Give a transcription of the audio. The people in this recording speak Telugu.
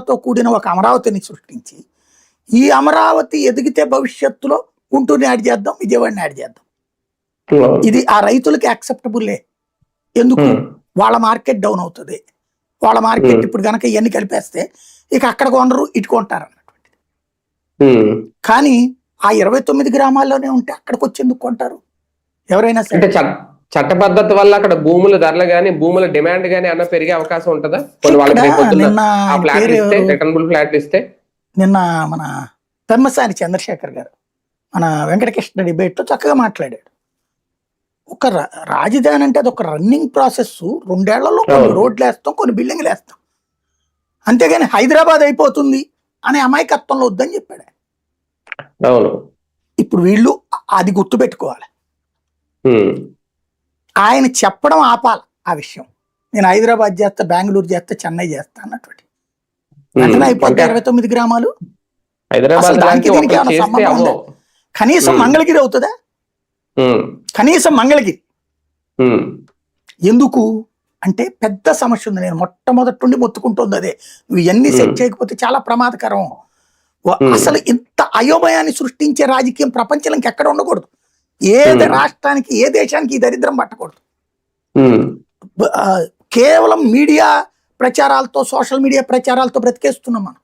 అంశాలతో కూడిన ఒక అమరావతిని సృష్టించి ఈ అమరావతి ఎదిగితే భవిష్యత్తులో గుంటూరుని యాడ్ చేద్దాం, విజయవాడని యాడ్ చేద్దాం. ఇది ఆ రైతులకి యాక్సెప్టబుల్లే. ఎందుకు? వాళ్ళ మార్కెట్ డౌన్ అవుతుంది. వాళ్ళ మార్కెట్ ఇప్పుడు కనుక ఇవన్నీ కలిపేస్తే ఇక అక్కడ కొనరు, ఇటు కొంటారు అన్నటువంటిది. కానీ ఆ 29 గ్రామాల్లోనే ఉంటే అక్కడికి వచ్చి ఎందుకు కొంటారు ఎవరైనా సరే? చట్ట పద్ధతి వల్ల అక్కడ భూముల ధరలు గానీ భూముల డిమాండ్ గానీ అన్న పెరిగే అవకాశం ఉంటుందా? నిన్న మన పెమ్మసాని చంద్రశేఖర్ గారు మన వెంకటకృష్ణ డిబేట్ లో చక్కగా మాట్లాడాడు. ఒక రాజధాని అంటే అది ఒక రన్నింగ్ ప్రాసెస్. 2 ఏళ్లలో కొన్ని రోడ్లు వేస్తాం, కొన్ని బిల్డింగ్లు వేస్తాం, అంతేగాని హైదరాబాద్ అయిపోతుంది అనే అమాయకత్వంలో వద్దని చెప్పాడు. ఇప్పుడు వీళ్ళు అది గుర్తు పెట్టుకోవాలి. ఆయన చెప్పడం ఆపాలి ఆ విషయం. నేను హైదరాబాద్ చేస్తా, బెంగళూరు చేస్తా, చెన్నై చేస్తా అన్నటువంటి వెంటనే అయిపోతే 29 గ్రామాలు. దానికి దీనికి ఏమైనా సంబంధం ఉందా? కనీసం మంగళగిరి అవుతుందా? కనీసం మంగళగిరి ఎందుకు అంటే పెద్ద సమస్య ఉంది. నేను మొట్టమొదటి నుండి మొత్తుకుంటుంది అదే. నువ్వు ఇవన్నీ సెట్ చేయకపోతే చాలా ప్రమాదకరం. అసలు ఇంత అయోమయాన్ని సృష్టించే రాజకీయం ప్రపంచంలో ఇంకెక్కడ ఉండకూడదు. ఏ రాష్ట్రానికి, ఏ దేశానికి ఈ దరిద్రం పట్టకూడదు. కేవలం మీడియా ప్రచారాలతో, సోషల్ మీడియా ప్రచారాలతో బ్రతికేస్తున్నాం మనం.